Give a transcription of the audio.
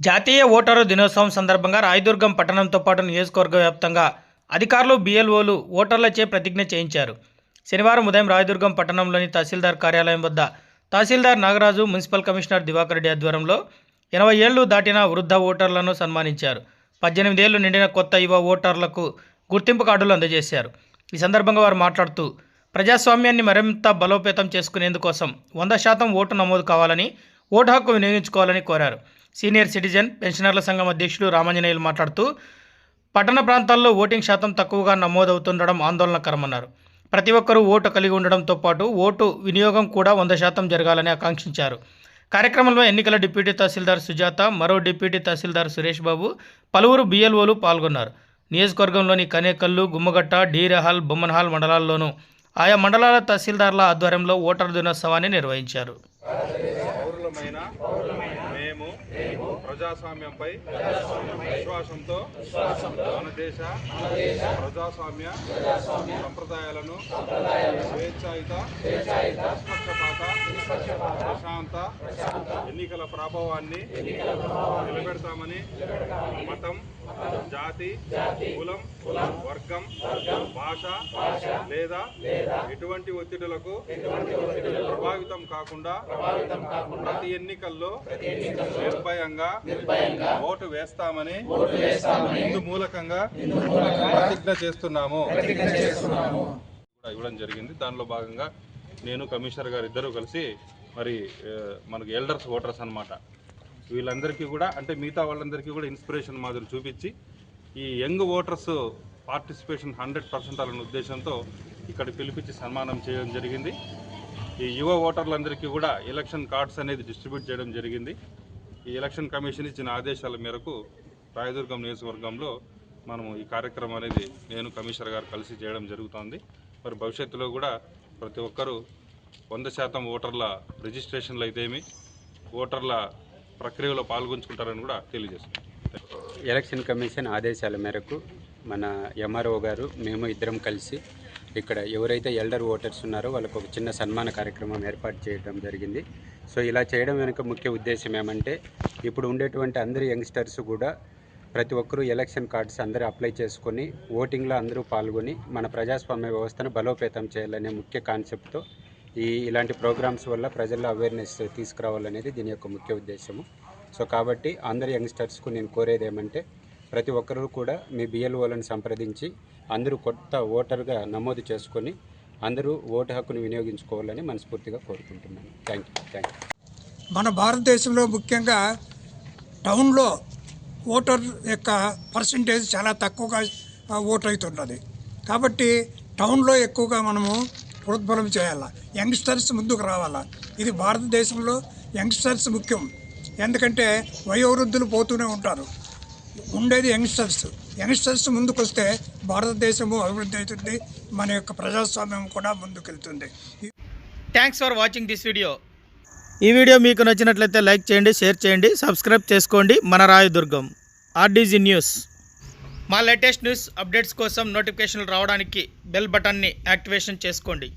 జాతీయ ఓటరు దినోత్సవం సందర్భంగా రాయదుర్గం పట్టణంతో పాటు నియోజకవర్గ వ్యాప్తంగా అధికారులు బిఎల్ఓలు ఓటర్లచే ప్రతిజ్ఞ చేయించారు. శనివారం ఉదయం రాయదుర్గం పట్టణంలోని తహసీల్దార్ కార్యాలయం వద్ద తహసీల్దార్ నాగరాజు, మున్సిపల్ కమిషనర్ దివాకర్ రెడ్డి ఆధ్వర్యంలో 80 ఏళ్లు దాటిన వృద్ధ ఓటర్లను సన్మానించారు. 18 ఏళ్లు నిండిన కొత్త యువ ఓటర్లకు గుర్తింపు కార్డులు అందజేశారు. ఈ సందర్భంగా వారు మాట్లాడుతూ ప్రజాస్వామ్యాన్ని మరింత బలోపేతం చేసుకునేందుకోసం 100% ఓటు నమోదు కావాలని, ఓటు హక్కు వినియోగించుకోవాలని కోరారు. సీనియర్ సిటిజన్ పెన్షనర్ల సంఘం అధ్యక్షులు రామాంజనేయులు మాట్లాడుతూ పట్టణ ప్రాంతాల్లో ఓటింగ్ శాతం తక్కువగా నమోదవుతుండడం ఆందోళనకరమన్నారు. ప్రతి ఒక్కరూ ఓటు కలిగి ఉండడంతో పాటు ఓటు వినియోగం కూడా 100% జరగాలని ఆకాంక్షించారు. కార్యక్రమంలో ఎన్నికల డిప్యూటీ తహసీల్దార్ సుజాత, మరో డిప్యూటీ తహసీల్దార్ సురేష్ బాబు, పలువురు బిఎల్ఓలు పాల్గొన్నారు. నియోజకవర్గంలోని కనేకల్లు, గుమ్మగట్ట, డీరహల్, బొమ్మన్హాల్ మండలాల్లోనూ ఆయా మండలాల తహసీల్దార్ల ఆధ్వర్యంలో ఓటర్ దినోత్సవాన్ని నిర్వహించారు. మేము ప్రజాస్వామ్యంపై విశ్వాసంతో మన దేశ ప్రజాస్వామ్య సంప్రదాయాలను స్వేచ్ఛాయుత, నిష్పక్షపాత, ప్రశాంత ఎన్నికల ప్రభావాన్ని నిలబెడతామని మతం, జాతి, కులం, వర్గం, భాష లేదా ఎటువంటి ఒత్తిడులకు ప్రభావితం కాకుండా ప్రతి ఎన్నికల్లో నిర్భయంగా ఓటు వేస్తామని ఇందు మూలకంగా ప్రతిజ్ఞ చేస్తున్నాము ఇవ్వడం జరిగింది. దానిలో భాగంగా నేను, కమిషనర్ గారు ఇద్దరు కలిసి మరి మనకు ఎల్డర్స్ ఓటర్స్ అన్నమాట, వీళ్ళందరికీ కూడా అంటే మిగతా వాళ్ళందరికీ కూడా ఇన్స్పిరేషన్ మాదిరి చూపించి ఈ యంగ్ ఓటర్స్ పార్టిసిపేషన్ 100% అనే ఉద్దేశంతో ఇక్కడ పిలిపించి సన్మానం చేయడం జరిగింది. ఈ యువ ఓటర్లందరికీ కూడా ఎలక్షన్ కార్డ్స్ అనేది డిస్ట్రిబ్యూట్ చేయడం జరిగింది. ఈ ఎలక్షన్ కమిషన్ ఇచ్చిన ఆదేశాల మేరకు రాయదుర్గం నియోజకవర్గంలో మనము ఈ కార్యక్రమం అనేది నేను, కమిషనర్ గారు కలిసి చేయడం జరుగుతుంది. మరి భవిష్యత్తులో కూడా ప్రతి ఒక్కరూ 100% ఓటర్ల రిజిస్ట్రేషన్లు అయితేమి ఓటర్ల ప్రక్రియలో పాల్గొంచుకుంటారని కూడా తెలియజేస్తున్నాం. ఎలక్షన్ కమిషన్ ఆదేశాల మేరకు మన ఎంఆర్ఓ గారు, మేము ఇద్దరం కలిసి ఇక్కడ ఎవరైతే ఎల్డర్ ఓటర్స్ ఉన్నారో వాళ్ళకు ఒక చిన్న సన్మాన కార్యక్రమం ఏర్పాటు చేయడం జరిగింది. సో ఇలా చేయడం వెనుక ముఖ్య ఉద్దేశం ఏమంటే ఇప్పుడు ఉండేటువంటి అందరు యంగ్స్టర్స్ కూడా ప్రతి ఒక్కరూ ఎలక్షన్ కార్డ్స్ అందరూ అప్లై చేసుకొని ఓటింగ్లో అందరూ పాల్గొని మన ప్రజాస్వామ్య వ్యవస్థను బలోపేతం చేయాలనే ముఖ్య కాన్సెప్ట్తో ఇలాంటి ప్రోగ్రామ్స్ వల్ల ప్రజల్లో అవేర్నెస్ తీసుకురావాలనేది దీని యొక్క ముఖ్య ఉద్దేశము. సో కాబట్టి అందరు యంగ్స్టర్స్కు నేను కోరేది ఏమంటే ప్రతి ఒక్కరూ కూడా మీ బిఎల్ఓలను సంప్రదించి అందరూ కొత్త ఓటర్గా నమోదు చేసుకొని అందరూ ఓటు హక్కును వినియోగించుకోవాలని మనస్ఫూర్తిగా కోరుకుంటున్నాను. Thank you. మన భారతదేశంలో ముఖ్యంగా టౌన్లో ఓటర్ యొక్క పర్సంటేజ్ చాలా తక్కువగా ఓటు అవుతున్నది. కాబట్టి టౌన్లో ఎక్కువగా మనము ప్రోద్బలం చేయాలి, యంగ్స్టర్స్ ముందుకు రావాలా. ఇది భారతదేశంలో యంగ్స్టర్స్ ముఖ్యం. ఎందుకంటే వయోవృద్ధులు పోతూనే ఉంటారు, ఉండేది యంగ్స్టర్స్ ముందుకు వస్తే భారతదేశము అభివృద్ధి అవుతుంది, మన యొక్క ప్రజాస్వామ్యం కూడా ముందుకెళ్తుంది. Thanks for watching this video. ఈ వీడియో మీకు నచ్చినట్లయితే లైక్ చేయండి, షేర్ చేయండి, సబ్స్క్రైబ్ చేసుకోండి. మన రాయదుర్గం ఆర్డీజీ న్యూస్. మా లేటెస్ట్ న్యూస్ అప్డేట్స్ కోసం నోటిఫికేషన్లు రావడానికి బెల్ బటన్ని యాక్టివేషన్ చేసుకోండి.